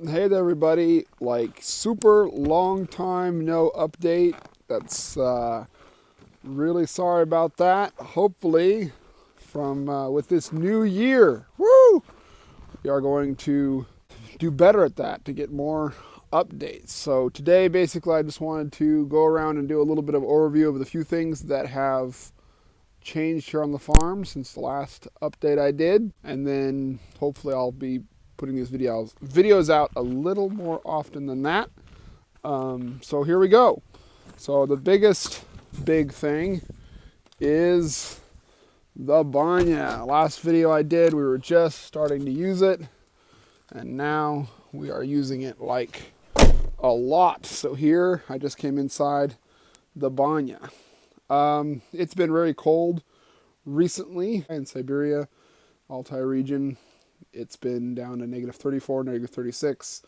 Hey there everybody, like super long time no update. That's really sorry about that. Hopefully from with this new year, woo, we are going to do better at that to get more updates. So today basically I just wanted to go around and do a little bit of overview of the few things that have changed here on the farm since the last update I did, and then hopefully I'll be putting these videos out a little more often than that. So here we go. So the big thing is the banya. Last video I did, we were just starting to use it, and now we are using it like a lot. So here I just came inside the banya. It's been very cold recently in Siberia, Altai region. It's been down to negative 34, negative 36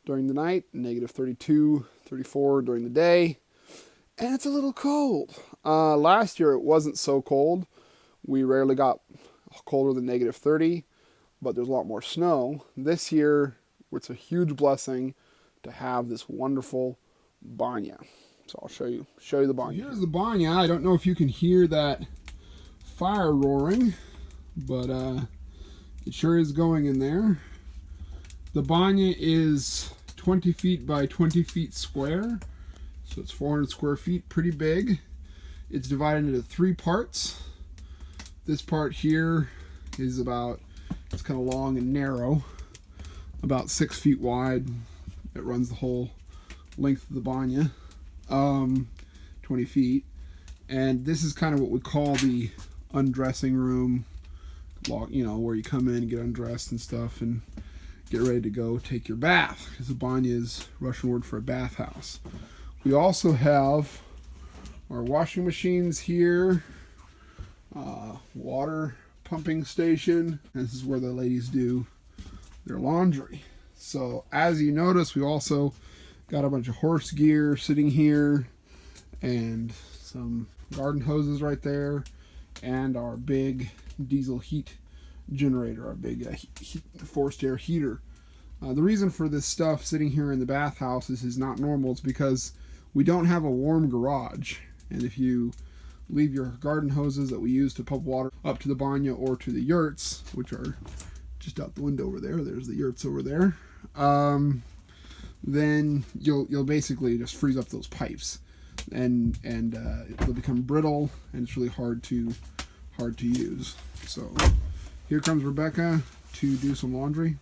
during the night, negative 32, 34 during the day, and it's a little cold. Last year it wasn't so cold. We rarely got colder than negative 30, but there's a lot more snow. This year, it's a huge blessing to have this wonderful banya. So I'll show you the banya. So here's the banya. I don't know if you can hear that fire roaring, but it sure is going in there. The banya is 20 feet by 20 feet square, so it's 400 square feet, pretty big. It's divided into 3 parts. This part here is it's kind of long and narrow, about 6 feet wide. It runs the whole length of the banya, 20 feet. And this is kind of what we call the undressing room, where you come in and get undressed and stuff and get ready to go take your bath, because the banya is Russian word for a bathhouse. We also have our washing machines here, water pumping station. This is where the ladies do their laundry. So as you notice, we also got a bunch of horse gear sitting here and some garden hoses right there, and our big diesel heat generator, our big forced air heater. The reason for this stuff sitting here in the bathhouse is not normal. It's because we don't have a warm garage, and if you leave your garden hoses that we use to pump water up to the banya or to the yurts, which are just out the window over there, there's the yurts over there, then you'll basically just freeze up those pipes, and it'll become brittle, and it's really hard to use. So here comes Rebecca to do some laundry.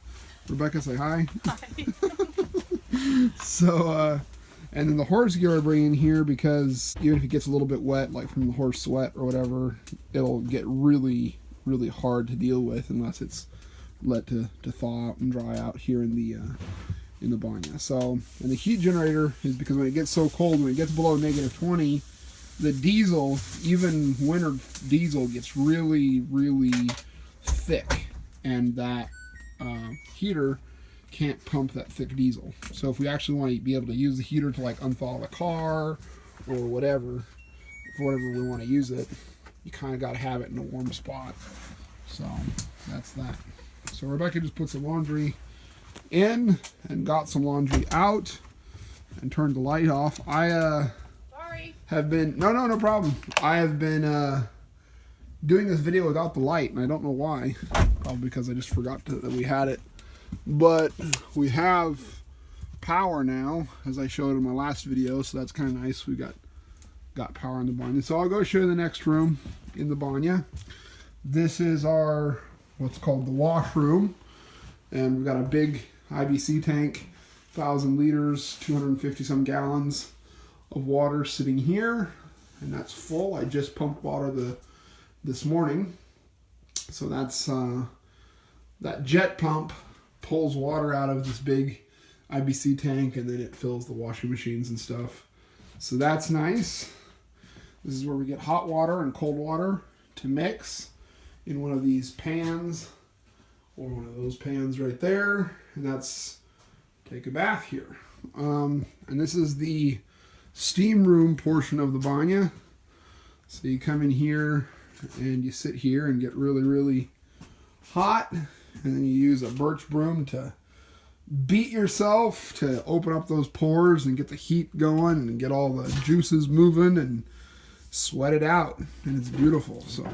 Rebecca, say hi. Hi. So and then the horse gear I bring in here, because even if it gets a little bit wet, like from the horse sweat or whatever, it'll get really, really hard to deal with unless it's let to thaw out and dry out here in the banya. So, and the heat generator is because when it gets so cold, when it gets below negative 20, the diesel, even winter diesel, gets really, really thick, and that heater can't pump that thick diesel. So if we actually want to be able to use the heater to like unthaw the car or whatever, for whatever we want to use it, you kind of got to have it in a warm spot. So that's that. So Rebecca just put some laundry in and got some laundry out and turned the light off. Sorry. Have been no problem. I have been doing this video without the light, and I don't know why. Probably because I just forgot that we had it. But we have power now, as I showed in my last video, so that's kind of nice. We got power in the banya. So I'll go show you the next room in the banya. This is our what's called the washroom, and we've got a big IBC tank, 1,000 liters, 250 some gallons of water sitting here, and that's full. I just pumped water this morning, so that's that jet pump pulls water out of this big IBC tank, and then it fills the washing machines and stuff. So that's nice. This is where we get hot water and cold water to mix in one of these pans, or one of those pans right there, and that's take a bath here. And this is the steam room portion of the banya. So you come in here and you sit here and get really, really hot, and then you use a birch broom to beat yourself to open up those pores and get the heat going and get all the juices moving and sweat it out. And it's beautiful. So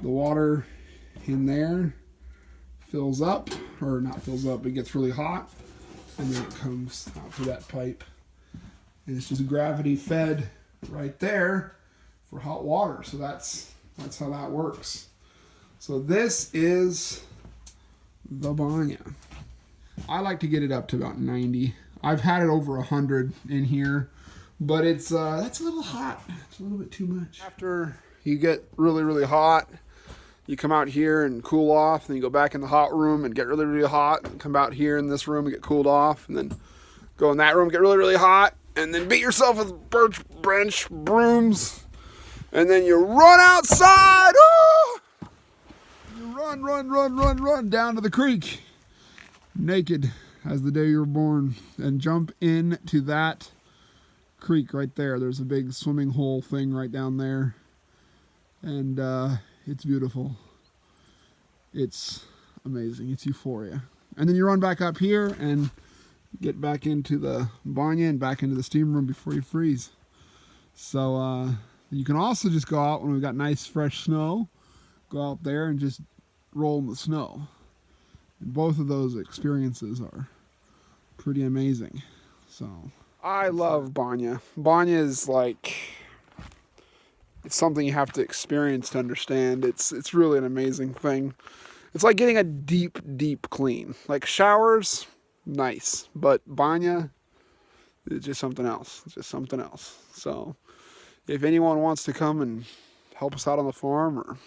the water in there fills up, or not fills up, it gets really hot, and then it comes out to that pipe. And it's just gravity fed right there for hot water. So that's how that works. So this is the banya. I like to get it up to about 90. I've had it over 100 in here, but it's that's a little hot. It's a little bit too much. After you get really, really hot, you come out here and cool off, then you go back in the hot room and get really, really hot, and come out here in this room and get cooled off, and then go in that room, get really, really hot, and then beat yourself with birch branch brooms, and then you run outside. Oh! You run down to the creek, naked as the day you were born, and jump into that creek right there. There's a big swimming hole thing right down there, and it's beautiful. It's amazing. It's euphoria. And then you run back up here and get back into the banya and back into the steam room before you freeze. So you can also just go out when we've got nice fresh snow, go out there and just roll in the snow. And both of those experiences are pretty amazing. So I love banya. Banya is like, it's something you have to experience to understand. It's really an amazing thing. It's like getting a deep, deep clean. Like showers, nice, but banya is just something else. It's just something else. So if anyone wants to come and help us out on the farm or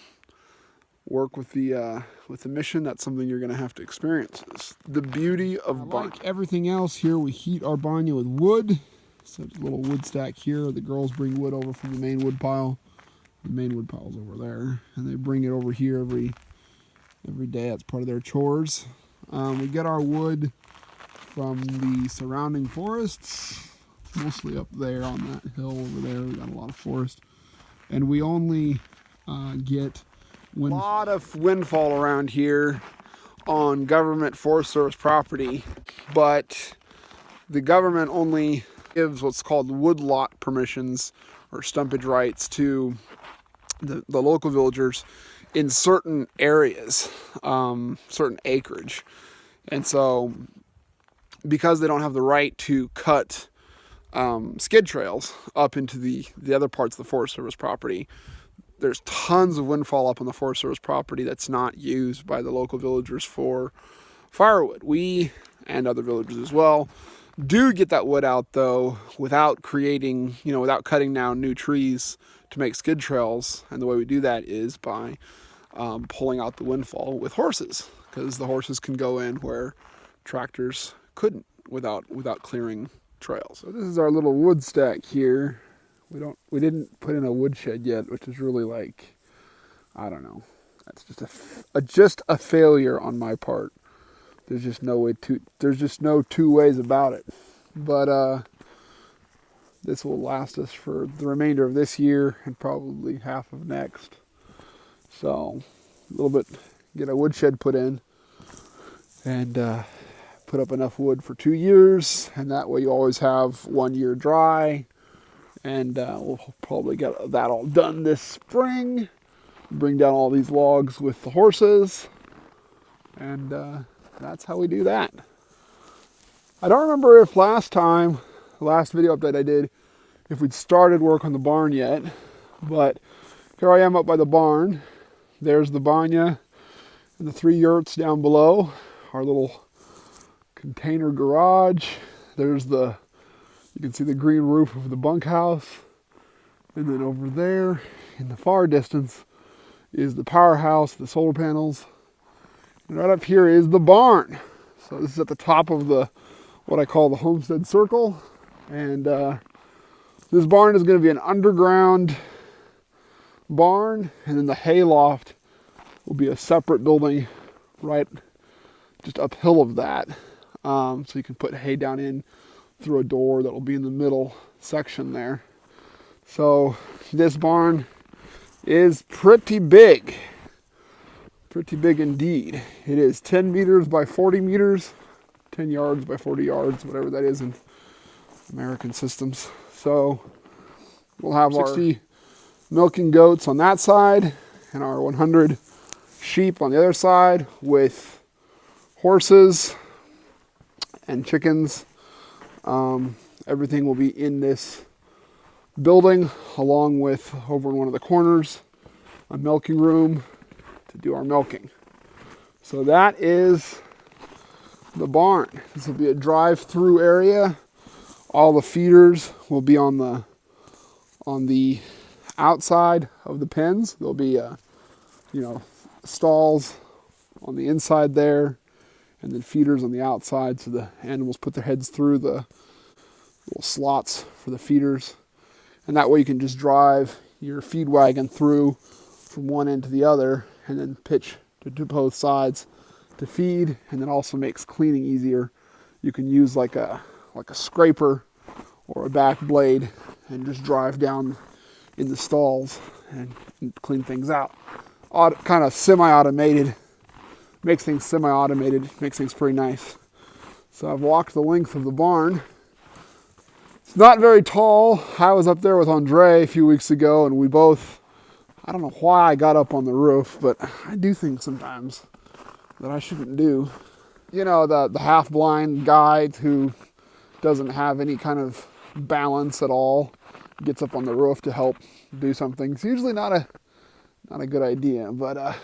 work with the mission, that's something you're going to have to experience. It's the beauty of banya. Like everything else here, we heat our banya with wood. So there's a little wood stack here. The girls bring wood over from the main wood pile. The main wood pile's over there, and they bring it over here every day. That's part of their chores. We get our wood from the surrounding forests, mostly up there on that hill over there. We got a lot of forest, and we only get a lot of windfall around here on government Forest Service property, but the government only gives what's called woodlot permissions or stumpage rights to the local villagers in certain areas, certain acreage. And so because they don't have the right to cut skid trails up into the other parts of the Forest Service property, there's tons of windfall up on the Forest Service property that's not used by the local villagers for firewood. We, and other villagers as well, do get that wood out though without creating, without cutting down new trees to make skid trails. And the way we do that is by pulling out the windfall with horses, because the horses can go in where tractors couldn't without clearing trails. So this is our little wood stack here. We didn't put in a woodshed yet, which is really like, I don't know. That's just a failure on my part. There's just no two ways about it. But this will last us for the remainder of this year and probably half of next. So a little bit, get a woodshed put in and put up enough wood for 2 years, and that way you always have 1 year dry. And we'll probably get that all done this spring. Bring down all these logs with the horses, and that's how we do that. I don't remember if last video update I did, if we'd started work on the barn yet, but here I am up by the barn. There's the banya and the 3 yurts down below, our little container garage. You can see the green roof of the bunkhouse. And then over there in the far distance is the powerhouse, the solar panels. And right up here is the barn. So this is at the top of what I call the homestead circle. And this barn is going to be an underground barn. And then the hay loft will be a separate building right just uphill of that. So you can put hay down in through a door that will be in the middle section there. So this barn is pretty big. Pretty big indeed. It is 10 meters by 40 meters, 10 yards by 40 yards, whatever that is in American systems. So we'll have 60 milking goats on that side and our 100 sheep on the other side, with horses and chickens. Everything will be in this building, along with, over in one of the corners, a milking room to do our milking. So that is the barn. This will be a drive-through area. All the feeders will be on the outside of the pens. There'll be stalls on the inside there, and then feeders on the outside, so the animals put their heads through the little slots for the feeders. And that way you can just drive your feed wagon through from one end to the other, and then pitch to both sides to feed, and then also makes cleaning easier. You can use like a scraper or a back blade and just drive down in the stalls and clean things out. Kind of semi-automated. Makes things semi-automated. Makes things pretty nice. So I've walked the length of the barn. It's not very tall. I was up there with Andre a few weeks ago, and we both, I don't know why I got up on the roof, but I do things sometimes that I shouldn't do. You know, the half-blind guy who doesn't have any kind of balance at all gets up on the roof to help do something. It's usually not a good idea, but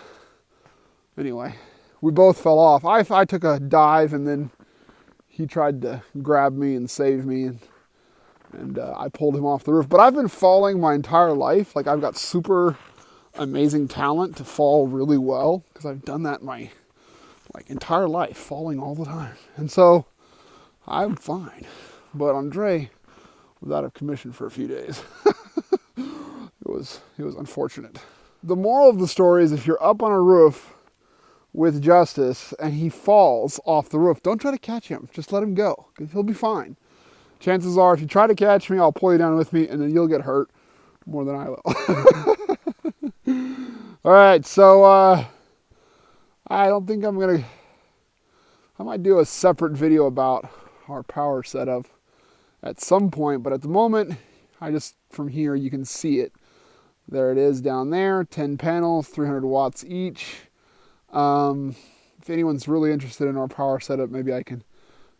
anyway, we both fell off. I took a dive, and then he tried to grab me and save me, and I pulled him off the roof. But I've been falling my entire life. Like, I've got super amazing talent to fall really well, because I've done that my entire life, falling all the time. And so I'm fine. But Andre was out of commission for a few days. It was unfortunate. The moral of the story is, if you're up on a roof with Justice and he falls off the roof, don't try to catch him. Just let him go, because he'll be fine. Chances are, if you try to catch me, I'll pull you down with me, and then you'll get hurt more than I will. All right, so I don't think I might do a separate video about our power setup at some point, but at the moment, from here, you can see it. There it is down there, 10 panels, 300 watts each. If anyone's really interested in our power setup, maybe I can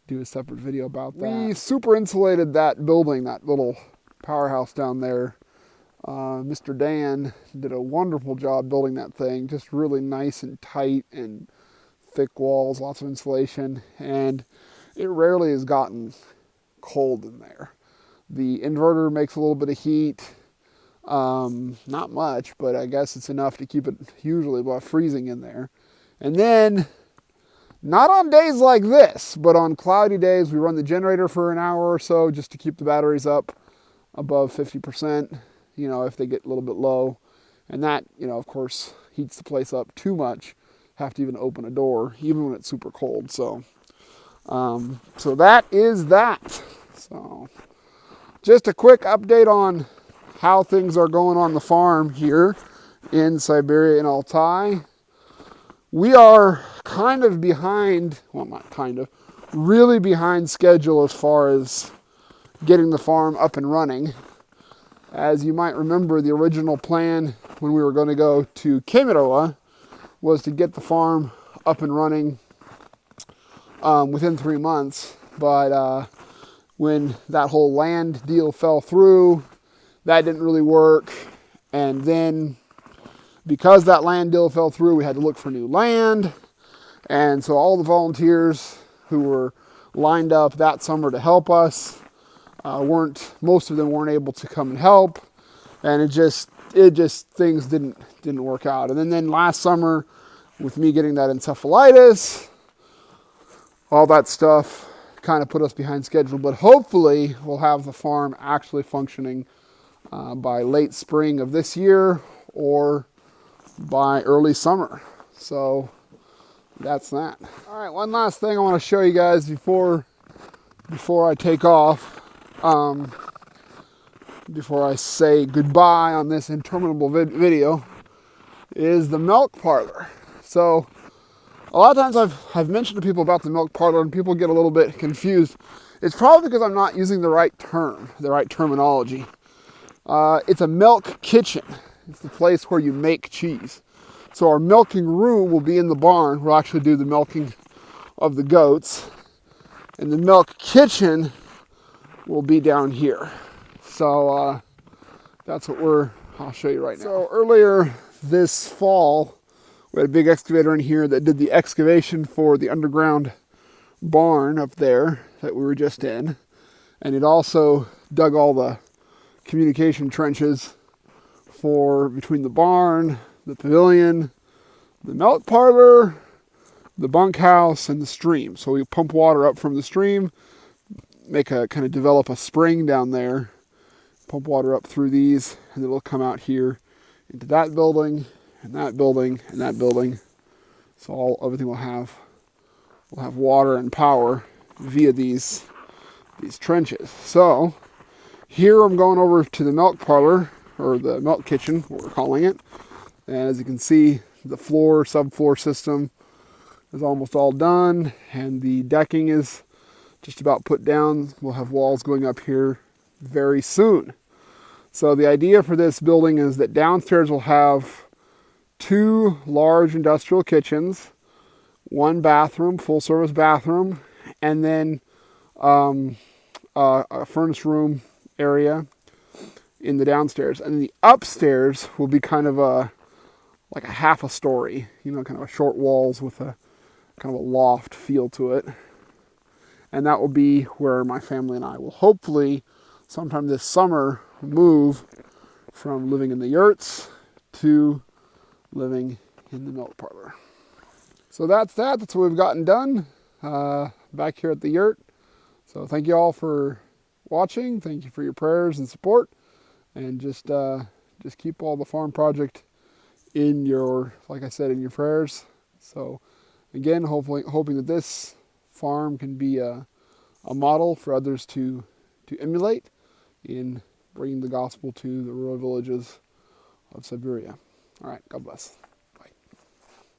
do a separate video about that. We super insulated that building, that little powerhouse down there. Mr. Dan did a wonderful job building that thing, just really nice and tight and thick walls, lots of insulation, and it rarely has gotten cold in there. The inverter makes a little bit of heat, not much, but I guess it's enough to keep it usually above freezing in there. And then, not on days like this, but on cloudy days, we run the generator for an hour or so just to keep the batteries up above 50%, if they get a little bit low. And that, of course, heats the place up too much. Have to even open a door, even when it's super cold. So that is that. So just a quick update on how things are going on the farm here in Siberia and Altai. We are kind of behind, well, not kind of, really behind schedule as far as getting the farm up and running. As you might remember, the original plan when we were going to go to Kemerovo was to get the farm up and running within 3 months. But when that whole land deal fell through, that didn't really work. And then because that land deal fell through, we had to look for new land. And so all the volunteers who were lined up that summer to help us most of them weren't able to come and help. And it just things didn't work out. And then last summer, with me getting that encephalitis, all that stuff kind of put us behind schedule. But hopefully we'll have the farm actually functioning by late spring of this year or by early summer. So that's that. All right, one last thing I want to show you guys before I take off. Before I say goodbye on this interminable video, is the Milk Parlor. So A lot of times I've mentioned to people about the milk parlor and people get a little bit confused. It's probably because I'm not using the right term, the right terminology. It's a milk kitchen. It's the place where you make cheese. So our milking room will be in the barn. We'll actually do the milking of the goats. And the milk kitchen will be down here. So that's what I'll show you right now. So earlier this fall, we had a big excavator in here that did the excavation for the underground barn up there that we were just in. And it also dug all the communication trenches for between the barn, the pavilion, the milk parlor, the bunkhouse, and the stream. So we pump water up from the stream, develop a spring down there, pump water up through these, and it'll come out here into that building, and that building, and that building. So everything will have water and power via these trenches. So here I'm going over to the milk parlor, or the milk kitchen, what we're calling it. And as you can see, the subfloor system is almost all done, and the decking is just about put down. We'll have walls going up here very soon. So the idea for this building is that downstairs we'll have 2 large industrial kitchens, 1 bathroom, full service bathroom, and then a furnace room area in the downstairs. And the upstairs will be kind of like a half a story, kind of a short walls with a kind of a loft feel to it. And that will be where my family and I will hopefully sometime this summer move from living in the yurts to living in the milk parlor. So that's what we've gotten done back here at the yurt. So thank you all for watching. Thank you for your prayers and support, and just keep all the farm project in your, like I said, in your prayers. So again, hoping that this farm can be a model for others to emulate in bringing the gospel to the rural villages of Siberia. All right, God bless.